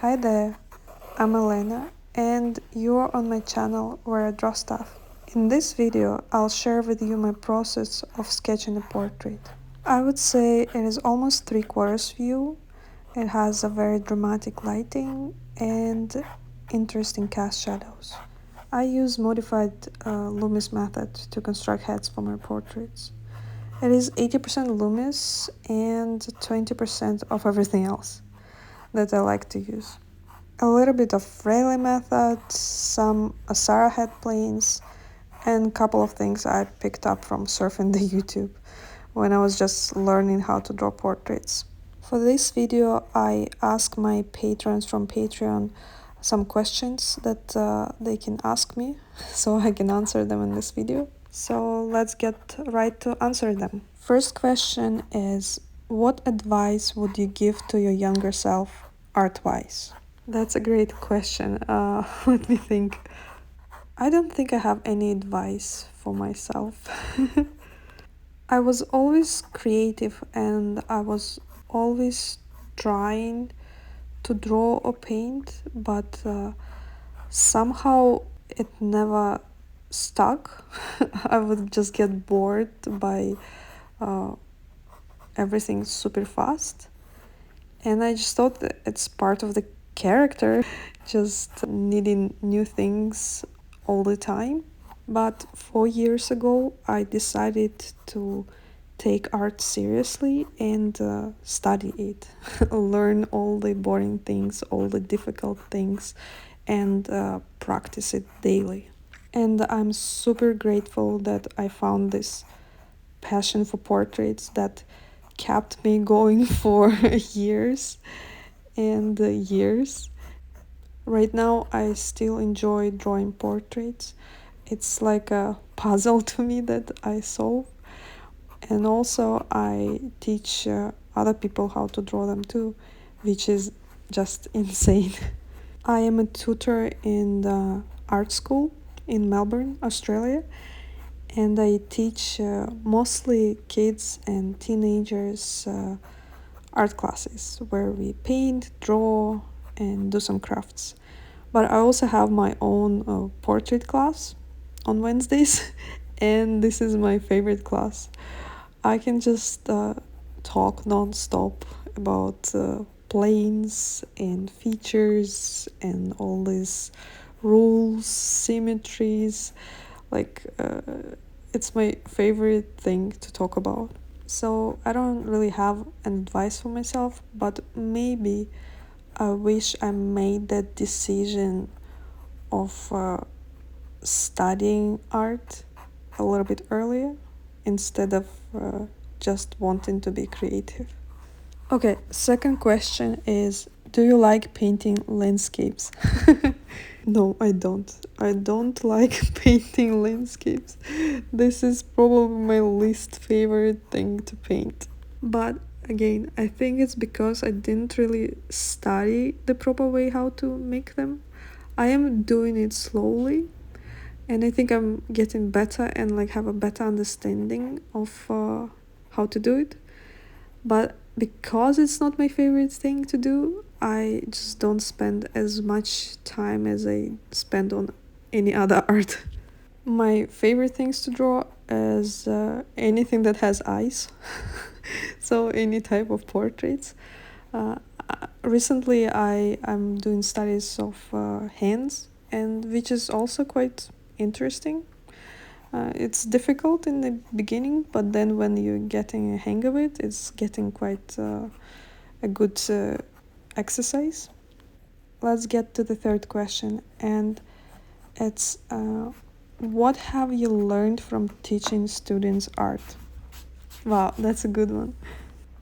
Hi there, I'm Elena and you're on my channel where I draw stuff. In this video, I'll share with you my process of sketching a portrait. I would say it is almost 3/4 view. It has a very dramatic lighting and interesting cast shadows. I use modified Loomis method to construct heads for my portraits. It is 80% Loomis and 20% of everything else that I like to use. A little bit of Rayleigh method, some Asara head planes, and a couple of things I picked up from surfing the YouTube when I was just learning how to draw portraits. For this video, I asked my patrons from Patreon some questions that they can ask me so I can answer them in this video. So let's get right to answer them. First question is, what advice would you give to your younger self art-wise? That's a great question. Let me think. I don't think I have any advice for myself. I was always creative and I was always trying to draw or paint, but somehow it never stuck. I would just get bored by everything super fast. And I just thought that it's part of the character, just needing new things all the time. But 4 years ago, I decided to take art seriously and study it, learn all the boring things, all the difficult things, and practice it daily. And I'm super grateful that I found this passion for portraits that kept me going for years and years. Right now, I still enjoy drawing portraits. It's like a puzzle to me that I solve. And also, I teach other people how to draw them too, which is just insane. I am a tutor in the art school in Melbourne, Australia, and I teach mostly kids and teenagers art classes where we paint, draw, and do some crafts. But I also have my own portrait class on Wednesdays, and this is my favorite class. I can just talk non-stop about planes and features and all these rules, symmetries. Like, it's my favorite thing to talk about. So I don't really have an advice for myself, but maybe I wish I made that decision of studying art a little bit earlier instead of just wanting to be creative. Okay, second question is, do you like painting landscapes? No, I don't. I don't like painting landscapes. This is probably my least favorite thing to paint. But again, I think it's because I didn't really study the proper way how to make them. I am doing it slowly, and I think I'm getting better and like have a better understanding of how to do it. But because it's not my favorite thing to do, I just don't spend as much time as I spend on any other art. My favorite things to draw is anything that has eyes. So any type of portraits. Recently I'm doing studies of hands, and which is also quite interesting. It's difficult in the beginning, but then when you're getting a hang of it, it's getting quite a good exercise. Let's get to the third question, and it's what have you learned from teaching students art? Wow, that's a good one.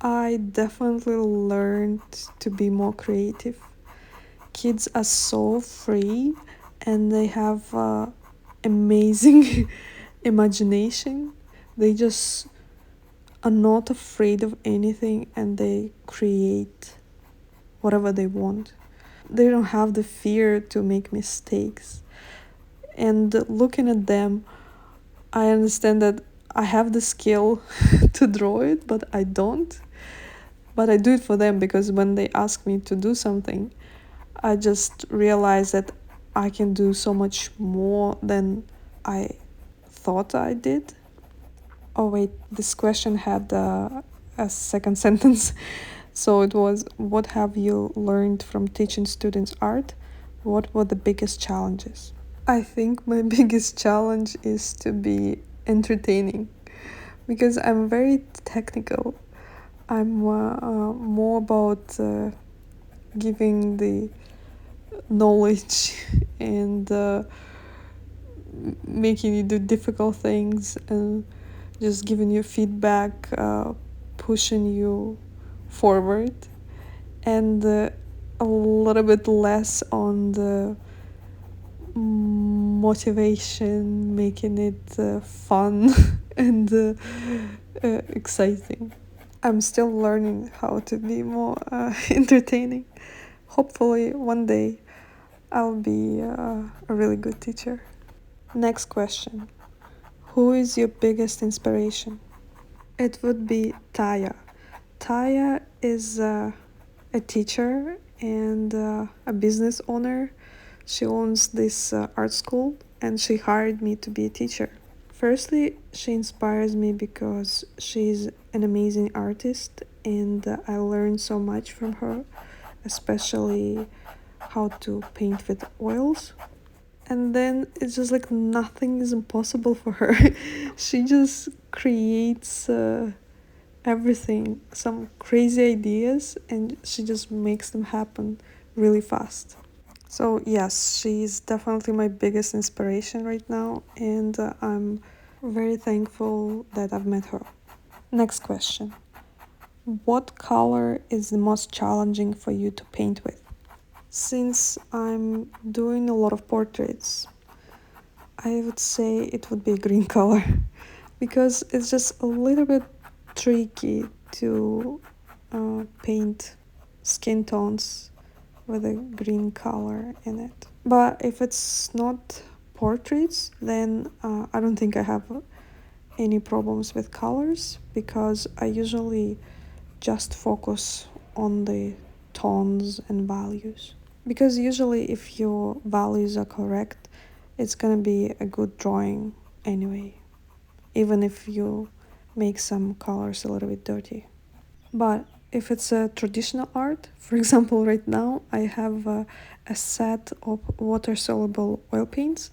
I definitely learned to be more creative. Kids are so free and they have amazing imagination. They just are not afraid of anything and they create whatever they want. They don't have the fear to make mistakes. And looking at them, I understand that I have the skill to draw it, but I don't. But I do it for them because when they ask me to do something, I just realized that I can do so much more than I thought I did. Oh, wait, this question had a second sentence. So it was, what have you learned from teaching students art? What were the biggest challenges? I think my biggest challenge is to be entertaining because I'm very technical. I'm more about giving the knowledge and making you do difficult things and just giving you feedback, pushing you forward, and a little bit less on the motivation, making it fun and exciting. I'm still learning how to be more entertaining. Hopefully, one day I'll be a really good teacher. Next question. Who is your biggest inspiration? It would be Taya. Taya is a teacher and a business owner. She owns this art school and she hired me to be a teacher. Firstly, she inspires me because she's an amazing artist and I learned so much from her, especially how to paint with oils. And then it's just like nothing is impossible for her. She just creates everything, some crazy ideas, and she just makes them happen really fast. So, yes, she's definitely my biggest inspiration right now, and I'm very thankful that I've met her. Next question. What color is the most challenging for you to paint with? Since I'm doing a lot of portraits, I would say it would be green color because it's just a little bit tricky to paint skin tones with a green color in it. But if it's not portraits, then I don't think I have any problems with colors because I usually just focus on the tones and values. Because usually, if your values are correct, it's gonna be a good drawing anyway, even if you make some colors a little bit dirty. But if it's a traditional art, for example, right now I have a set of water soluble oil paints,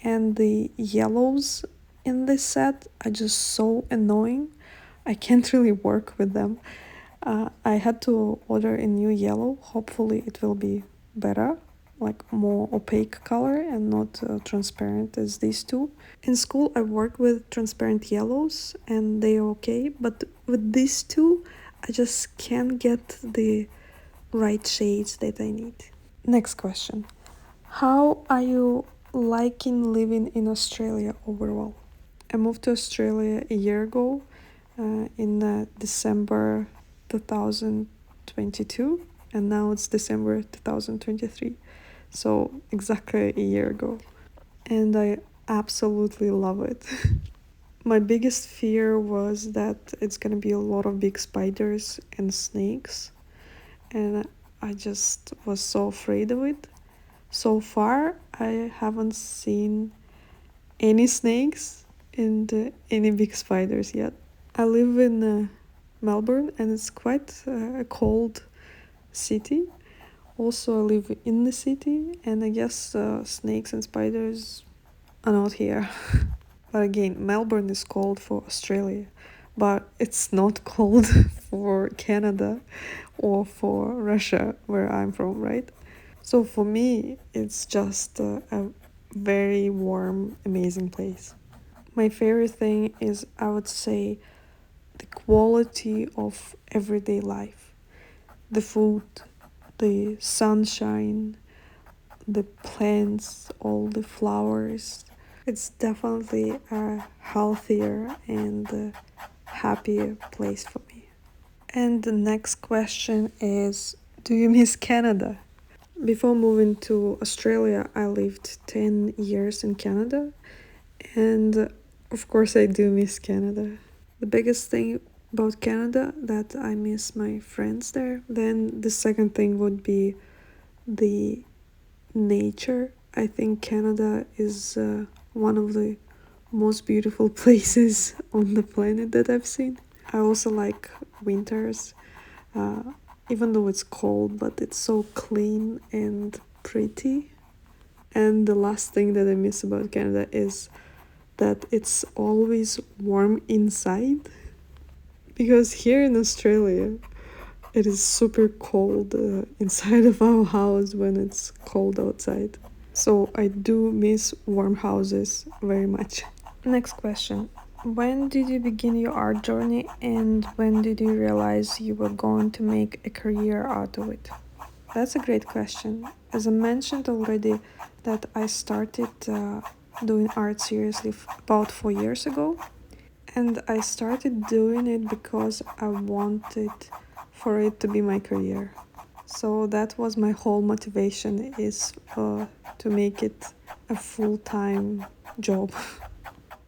and the yellows in this set are just so annoying. I can't really work with them. I had to order a new yellow. Hopefully, it will be better, like more opaque color and not transparent as these two. In school, I work with transparent yellows and they are okay, but with these two, I just can't get the right shades that I need. Next question. How are you liking living in Australia overall? I moved to Australia a year ago in December 2022, and now it's December 2023. So, exactly a year ago. And I absolutely love it. My biggest fear was that it's gonna be a lot of big spiders and snakes, and I just was so afraid of it. So far, I haven't seen any snakes and any big spiders yet. I live in Melbourne and it's quite a cold city. Also, I live in the city, and I guess snakes and spiders are not here. But again, Melbourne is cold for Australia, but it's not cold for Canada or for Russia, where I'm from, right? So for me, it's just a very warm, amazing place. My favorite thing is, I would say, the quality of everyday life. The food, the sunshine, the plants, all the flowers. It's definitely a healthier and happier place for me. And the next question is, do you miss Canada? Before moving to Australia, I lived 10 years in Canada, and of course, I do miss Canada. The biggest thing about Canada that I miss my friends there. Then the second thing would be the nature. I think Canada is one of the most beautiful places on the planet that I've seen. I also like winters, uh, even though it's cold, but it's so clean and pretty. And the last thing that I miss about Canada is that it's always warm inside. Because here in Australia, it is super cold inside of our house when it's cold outside. So I do miss warm houses very much. Next question. When did you begin your art journey and when did you realize you were going to make a career out of it? That's a great question. As I mentioned already, that I started doing art seriously about 4 years ago. And I started doing it because I wanted for it to be my career. So that was my whole motivation, is to make it a full-time job.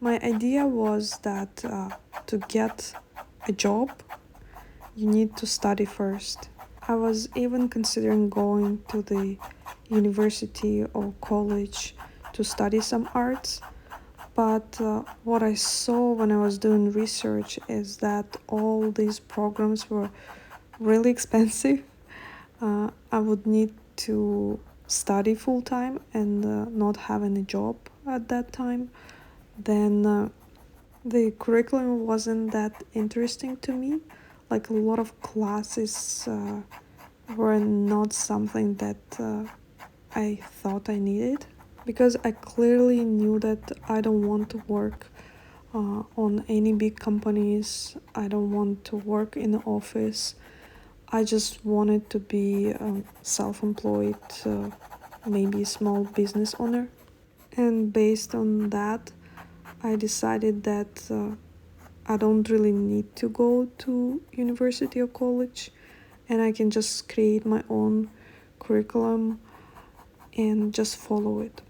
My idea was that to get a job, you need to study first. I was even considering going to the university or college to study some arts, but what I saw when I was doing research is that all these programs were really expensive. I would need to study full time and not having a job at that time. Then the curriculum wasn't that interesting to me. Like a lot of classes were not something that I thought I needed, because I clearly knew that I don't want to work on any big companies. I don't want to work in the office. I just wanted to be self-employed, maybe a small business owner. And based on that, I decided that I don't really need to go to university or college, and I can just create my own curriculum and just follow it.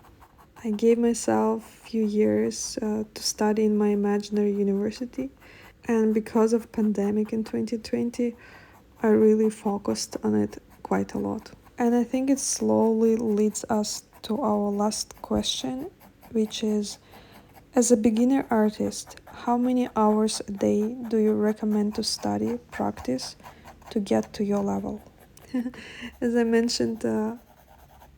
I gave myself a few years to study in my imaginary university, and because of pandemic in 2020, I really focused on it quite a lot. And I think it slowly leads us to our last question, which is, as a beginner artist, how many hours a day do you recommend to study, practice, to get to your level? As I mentioned,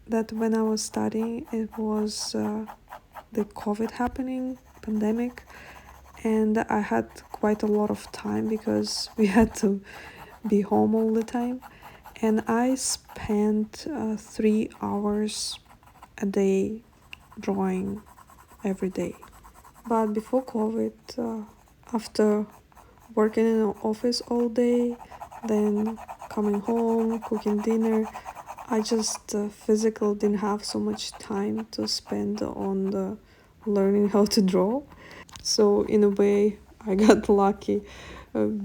that when I was studying, it was the COVID happening, pandemic, and I had quite a lot of time because we had to be home all the time. And I spent 3 hours a day drawing every day. But before COVID, after working in an office all day, then coming home, cooking dinner, I just physically didn't have so much time to spend on the learning how to draw. So in a way, I got lucky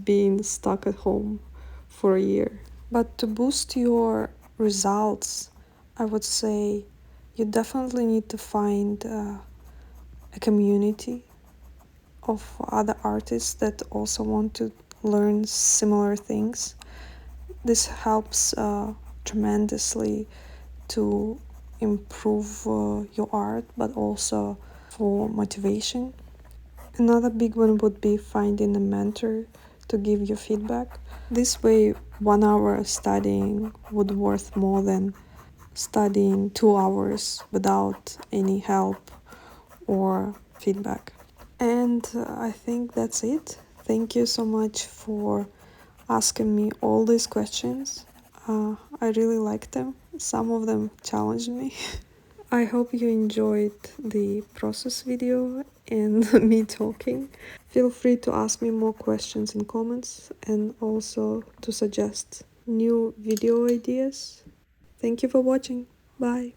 being stuck at home for a year. But to boost your results, I would say you definitely need to find a community of other artists that also want to learn similar things. This helps tremendously to improve your art, but also for motivation. Another big one would be finding a mentor to give you feedback. This way, 1 hour studying would worth more than studying 2 hours without any help or feedback. And I think that's it. Thank you so much for asking me all these questions. I really liked them. Some of them challenged me. I hope you enjoyed the process video and me talking. Feel free to ask me more questions in comments and also to suggest new video ideas. Thank you for watching. Bye.